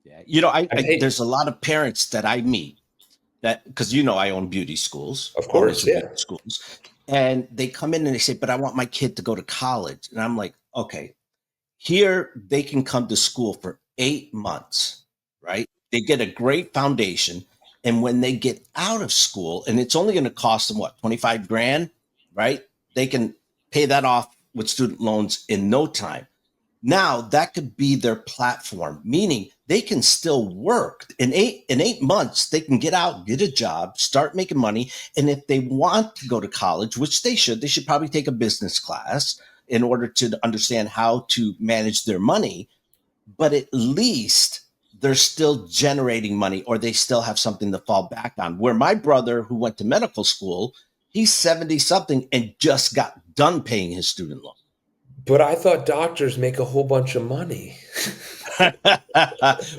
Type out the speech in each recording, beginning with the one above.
Yeah. You know, I hate, there's a lot of parents that I meet that, because I own beauty schools, of course, oriental yeah. beauty schools, and they come in and they say, "But I want my kid to go to college," and I'm like, "Okay, here they can come to school for 8 months, right? They get a great foundation, and when they get out of school, and it's only going to cost them what 25 grand, right? They can pay that off with student loans in no time. Now that could be their platform, meaning they can still work in 8 months. They can get out, get a job, start making money, and if they want to go to college, which they should probably take a business class in order to understand how to manage their money. But at least they're still generating money, or they still have something to fall back on. Where my brother, who went to medical school, he's 70 something and just got done paying his student loan. But I thought doctors make a whole bunch of money.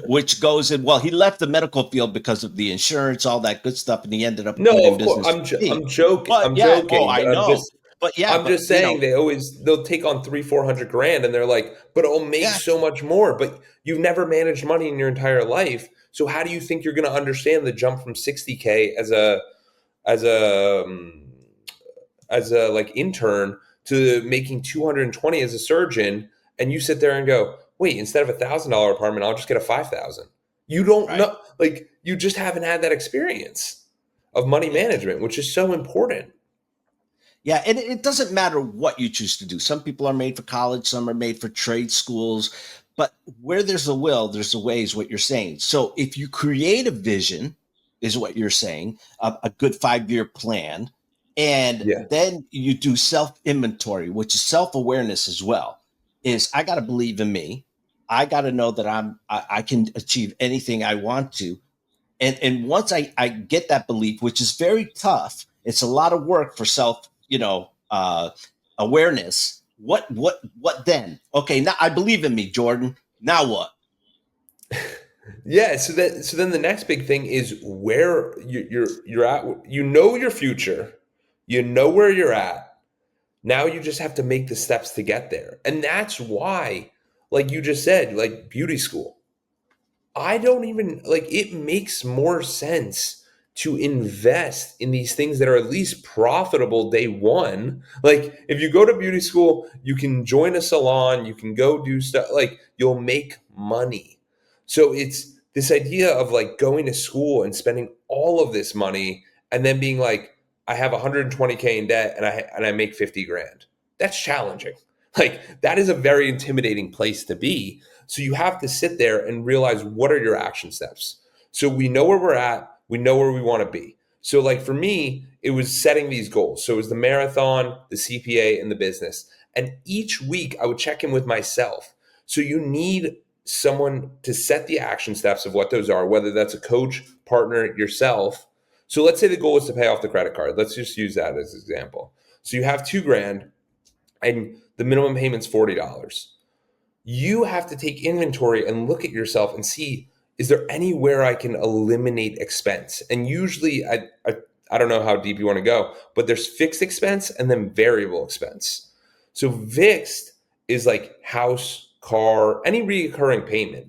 Which goes in, well, he left the medical field because of the insurance, all that good stuff, and he ended up No, going in of course, business for me. I'm joking. But I'm yeah, oh, joking, I but know. But yeah, I'm but just saying they'll take on 300-400 grand and they're like, but it'll make yeah, so much more. But you've never managed money in your entire life. So how do you think you're going to understand the jump from 60K as a as a like intern to making 220 as a surgeon, and you sit there and go, wait, instead of $1,000 apartment, I'll just get a 5,000. You don't right. know, like you just haven't had that experience of money Yeah. management, which is so important. Yeah, and it doesn't matter what you choose to do. Some people are made for college, some are made for trade schools, but where there's a will, there's a way, is what you're saying. So if you create a vision, is what you're saying, a good 5 year plan, and Yeah. then you do self inventory, which is self awareness as well. Is I got to believe in me. I got to know that I can achieve anything I want to, and once I get that belief, which is very tough, it's a lot of work for self awareness. What then? Okay, now I believe in me, Jordan. Now what? Yeah, so then the next big thing is where you're at. You know your future, you know where you're at. Now you just have to make the steps to get there, and that's why, like you just said, like beauty school. I don't even like it makes more sense to invest in these things that are at least profitable day one. Like if you go to beauty school, you can join a salon, you can go do stuff like you'll make money. So it's this idea of like going to school and spending all of this money and then being like I have 120K in debt and I make 50 grand. That's challenging. Like that is a very intimidating place to be, so you have to sit there and realize what are your action steps. So we know where we're at, we know where we want to be. So like for me, it was setting these goals. So it was the marathon, the CPA, and the business. And each week I would check in with myself. So you need someone to set the action steps of what those are, whether that's a coach, partner, yourself. So let's say the goal is to pay off the credit card. Let's just use that as an example. So you have 2 grand and the minimum payment's $40. You have to take inventory and look at yourself and see, is there anywhere I can eliminate expense? And usually I don't know how deep you want to go, but there's fixed expense and then variable expense. So fixed is like house, car, any recurring payment.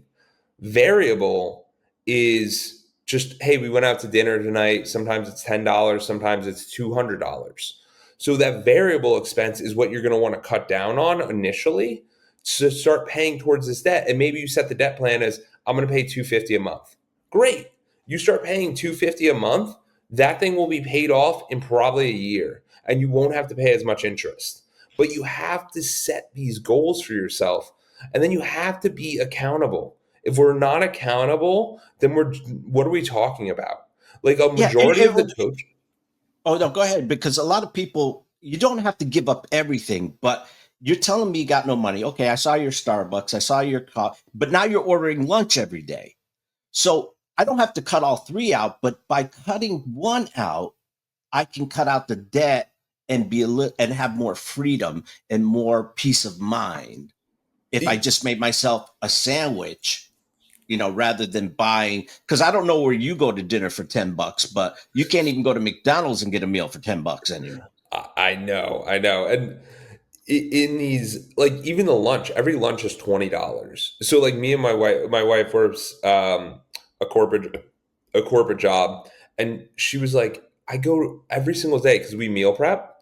Variable is just, hey, we went out to dinner tonight. Sometimes it's $10, sometimes it's $200. So that variable expense is what you're going to want to cut down on initially to start paying towards this debt. And maybe you set the debt plan as I'm going to pay 250 a month. Great. You start paying 250 a month, that thing will be paid off in probably a year and you won't have to pay as much interest. But you have to set these goals for yourself and then you have to be accountable. If we're not accountable, then what are we talking about? Like a Yeah, majority of the coach. oh no, go ahead. Because a lot of people, you don't have to give up everything, but you're telling me you got no money. Okay, I saw your Starbucks, I saw your coffee, but now you're ordering lunch every day. So I don't have to cut all three out, but by cutting one out, I can cut out the debt and and have more freedom and more peace of mind if I just made myself a sandwich, rather than buying. Because I don't know where you go to dinner for $10, but you can't even go to McDonald's and get a meal for $10 anymore. I know, and in these, like, even the lunch, every lunch is $20. So like me and my wife works a corporate job, and she was like, I go every single day because we meal prep.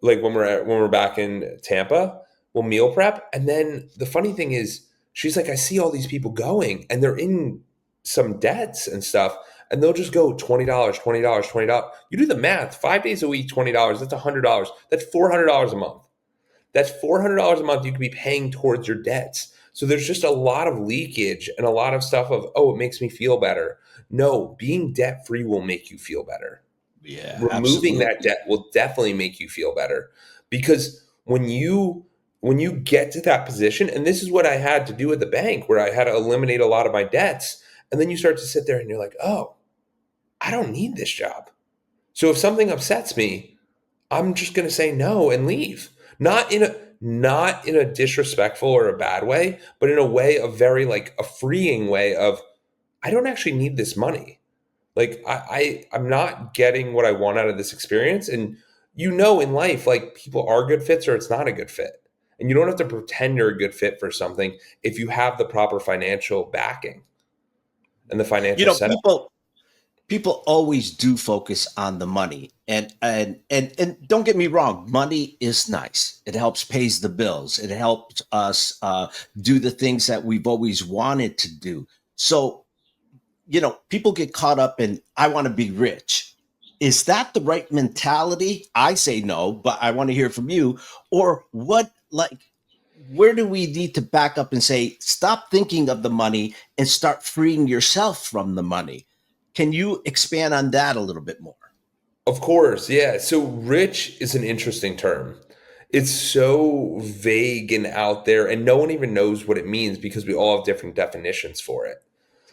Like when we're back in Tampa, we'll meal prep, and then the funny thing is, she's like, I see all these people going, and they're in some debts and stuff, and they'll just go $20, $20, $20. You do the math: 5 days a week, $20. That's $100. That's $400 a month. That's $400 a month you could be paying towards your debts. So there's just a lot of leakage and a lot of stuff of, oh, it makes me feel better. No, being debt free will make you feel better. Yeah, Removing that absolutely. debt will definitely make you feel better, because when you get to that position, and this is what I had to do at the bank, where I had to eliminate a lot of my debts, and then you start to sit there and you're like, oh, I don't need this job. So if something upsets me, I'm just going to say no and leave. Not in a disrespectful or a bad way, but in a way of very, like, a freeing way of, I don't actually need this money. Like, I'm not getting what I want out of this experience. And in life, like, people are good fits or it's not a good fit. And you don't have to pretend you're a good fit for something if you have the proper financial backing and the You financial know, setup. people always do focus on the money, and don't get me wrong, money is nice. It helps pays the bills. It helps us do the things that we've always wanted to do. So, people get caught up in, I want to be rich. Is that the right mentality? I say no, but I want to hear from you. Or what, like, where do we need to back up and say, stop thinking of the money and start freeing yourself from the money? Can you expand on that a little bit more? Of course, yeah. So rich is an interesting term. It's so vague and out there, and no one even knows what it means because we all have different definitions for it.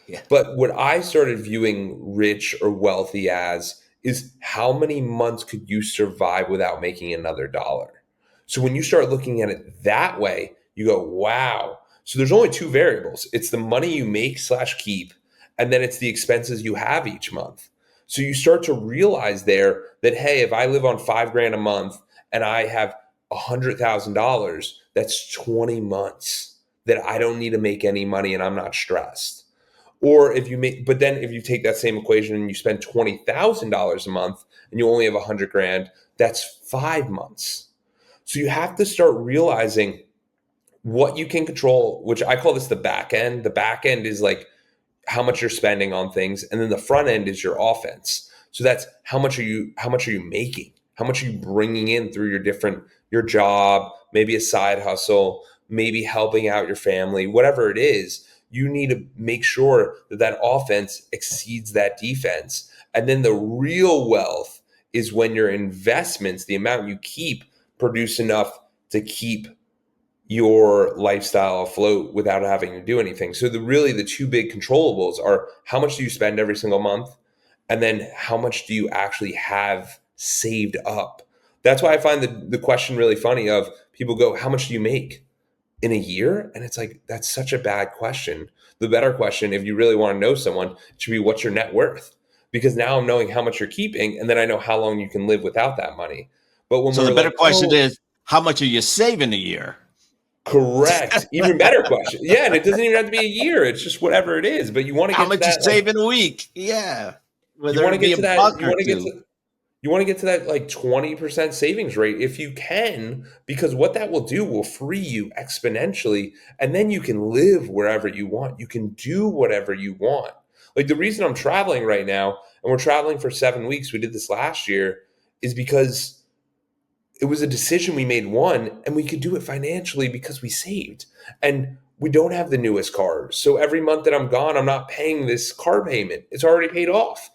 Yeah. But what I started viewing rich or wealthy as is, how many months could you survive without making another dollar? So when you start looking at it that way, you go, wow. So there's only two variables: it's the money you make slash keep, and then it's the expenses you have each month. So you start to realize there that, hey, if I live on 5 grand a month and I have $100,000, that's 20 months that I don't need to make any money and I'm not stressed. Or but then if you take that same equation and you spend $20,000 a month and you only have 100 grand, that's 5 months. So you have to start realizing what you can control, which I call this the back end. The back end is like how much you're spending on things, and then the front end is your offense. So that's how much are you making? How much are you bringing in through your job, maybe a side hustle, maybe helping out your family, whatever it is. You need to make sure that that offense exceeds that defense. And then the real wealth is when your investments, the amount you keep, produce enough to keep your lifestyle afloat without having to do anything. So the two big controllables are, how much do you spend every single month, and then how much do you actually have saved up. That's why I find the question really funny of, people go, how much do you make in a year? And it's like, that's such a bad question. The better question, if you really want to know someone, should be, what's your net worth? Because now I'm knowing how much you're keeping, and then I know how long you can live without that money. But when So the we're better like, question oh, is, how much are you saving a year? correct. Even better question. Yeah, and it doesn't even have to be a year. It's just whatever it is. But you want to How get to much you that, like, save in a week? Yeah. you Whether want to it be get a to that, buck or two. you want to get to that, like, 20% savings rate if you can, because what that will free you exponentially, and then you can live wherever you want. You can do whatever you want. Like, the reason I'm traveling right now, and we're traveling for 7 weeks, we did this last year, is because it was a decision we made, one, and we could do it financially because we saved. And we don't have the newest cars. So every month that I'm gone, I'm not paying this car payment. It's already paid off.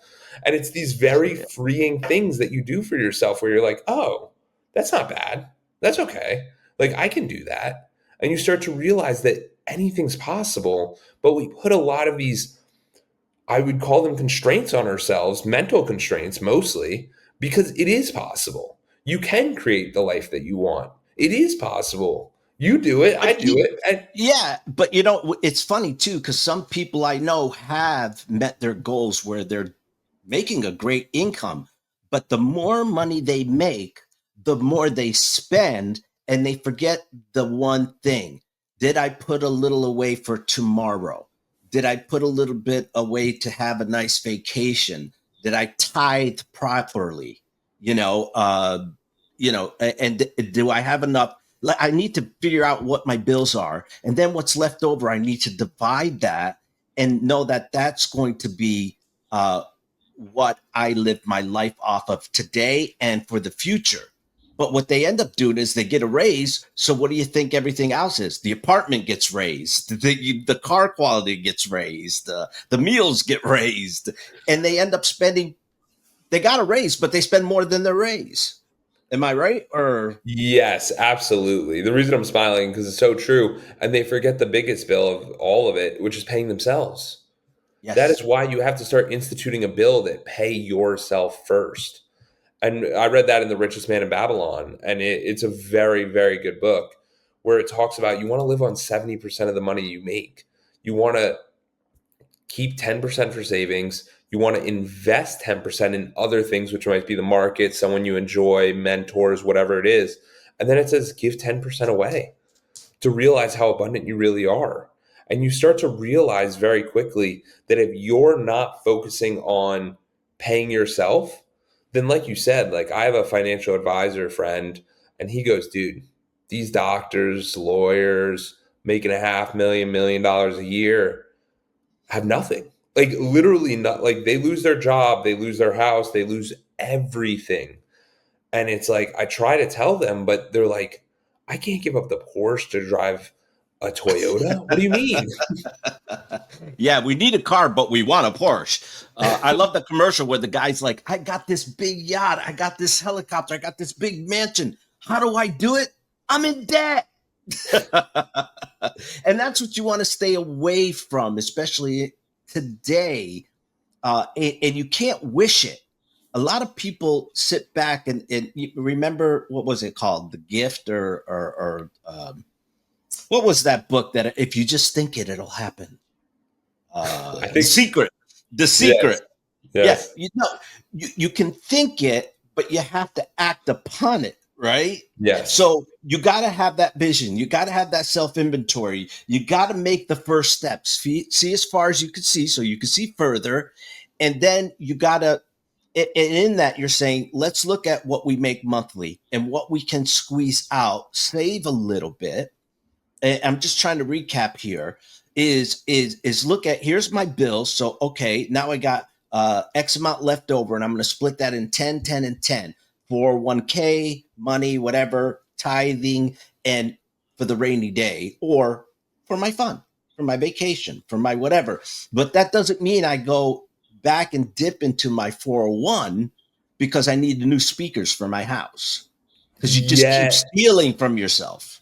And it's these very Yeah. freeing things that you do for yourself where you're like, oh, that's not bad. That's okay. Like, I can do that. And you start to realize that anything's possible, but we put a lot of these, I would call them, constraints on ourselves, mental constraints mostly, because it is possible. You can create the life that you want. It is possible. You do it, I But do it. And yeah, but it's funny too, because some people I know have met their goals where they're making a great income, but the more money they make, the more they spend, and they forget the one thing. Did I put a little away for tomorrow? Did I put a little bit away to have a nice vacation? Did I tithe properly? You know, and do I have enough? I need to figure out what my bills are, and then what's left over, I need to divide that and know that that's going to be what I live my life off of today and for the future. But what they end up doing is they get a raise. So what do you think everything else is? The apartment gets raised, the car quality gets raised, the meals get raised, and they end up spending. They got a raise, but they spend more than their raise. Am I right? Or Yes, absolutely. The reason I'm smiling because it's so true, and they forget the biggest bill of all of it, which is paying themselves. That is yes, why you have to start instituting a bill that pay yourself first. And I read that in The Richest Man in Babylon, and it's a very, very good book where it talks about you want to live on 70% of the money you make. You want to keep 10% for savings. You want to invest 10% in other things, which might be the market, someone you enjoy, mentors, whatever it is. And then it says give 10% away to realize how abundant you really are. And you start to realize very quickly that if you're not focusing on paying yourself, then like you said, like I have a financial advisor friend and he goes, dude, these doctors, lawyers making a half million, $1 million a year have nothing. Like literally not like they lose their job, they lose their house, they lose everything. And it's like I try to tell them, but they're like, I can't give up the Porsche to drive a Toyota. What do you mean? yeah, we need a car, but we want a Porsche. I love the commercial where the guy's like, I got this big yacht, I got this helicopter, I got this big mansion. How do I do it? I'm in debt. And that's what you want to stay away from, especially today. And you can't wish it. A lot of people sit back and you remember what was it called, The Gift, or what was that book that if you just think it, it'll happen? I The think Secret. The yes, Secret. Yeah, yes, you can think it, but you have to act upon it, right? yes. So you got to have that vision. You got to have that self inventory. You got to make the first steps. See as far as you can see, so you can see further, and then you got to. And in that, you're saying, let's look at what we make monthly and what we can squeeze out, save a little bit. And I'm just trying to recap here. Is look at here's my bills. So okay, now I got X amount left over, and I'm going to split that in 10, 10, and 10 for 1K, money, whatever, tithing, and for the rainy day, or for my fun, for my vacation, for my whatever. But that doesn't mean I go back and dip into my 401 because I need the new speakers for my house. Because you just keep Yeah, stealing from yourself.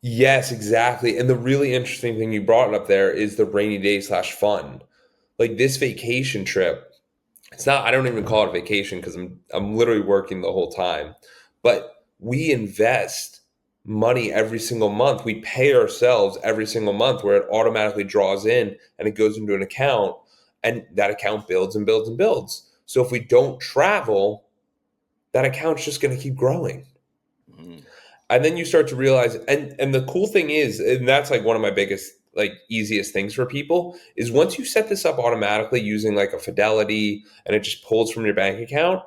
yes, exactly. And the really interesting thing you brought up there is the rainy day slash fun. Like this vacation trip, it's not, I don't even call it a vacation because I'm literally working the whole time. But we invest money every single month. We pay ourselves every single month where it automatically draws in and it goes into an account and that account builds and builds and builds. So if we don't travel, that account's just going to keep growing. Mhm. And then you start to realize and the cool thing is, and that's like one of my biggest like easiest things for people is once you set this up automatically using like a Fidelity and it just pulls from your bank account,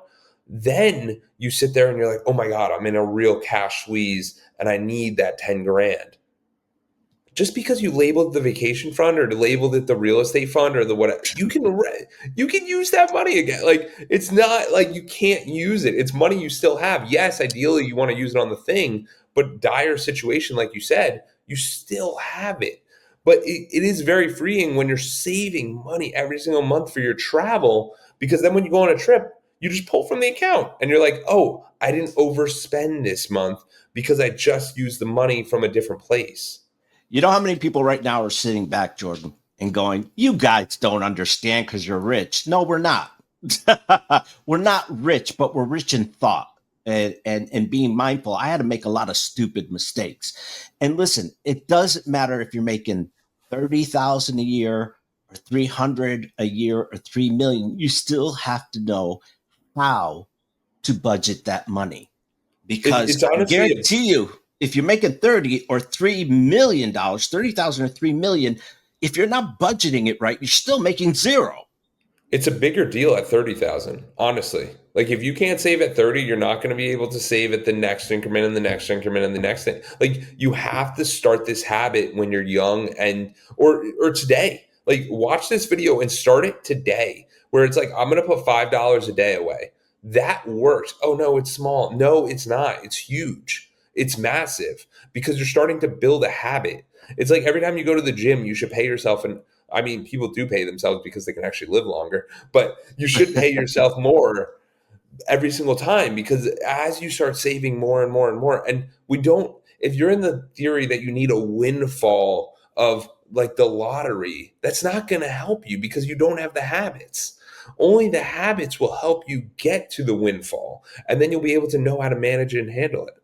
then you sit there and you're like, oh my god, I'm in a real cash squeeze and I need that 10 grand. Just because you labeled the vacation fund or labeled it the real estate fund or the what, you can use that money again. Like it's not like you can't use it. It's money you still have. Yes, ideally you want to use it on the thing, but dire situation like you said, you still have it. But it is very freeing when you're saving money every single month for your travel because then when you go on a trip, you just pull from the account and you're like, oh, I didn't overspend this month because I just used the money from a different place. You know how many people right now are sitting back, Jordan, and going, "You guys don't understand because you're rich." No, we're not. We're not rich, but we're rich in thought and being mindful. I had to make a lot of stupid mistakes. And listen, it doesn't matter if you're making 30,000 a year or 300 a year or 3 million. You still have to know how to budget that money because It's I honestly guarantee you. if you're making 30 or $3 million, 30,000 or 3 million, if you're not budgeting it right, you're still making zero. It's a bigger deal at 30,000, honestly. Like if you can't save at 30, you're not going to be able to save at the next increment and the next increment and the next thing. Like you have to start this habit when you're young and or today. Like watch this video and start it today where it's like I'm going to put $5 a day away. That works. Oh no, it's small. No, it's not. It's huge. It's massive because you're starting to build a habit. It's like every time you go to the gym, you should pay yourself an I mean, people do pay themselves because they can actually live longer, but you should pay yourself more every single time because as you start saving more and more and more, and we don't, if you're in the theory that you need a windfall of like the lottery, that's not going to help you because you don't have the habits. Only the habits will help you get to the windfall, and then you'll be able to know how to manage it and handle it.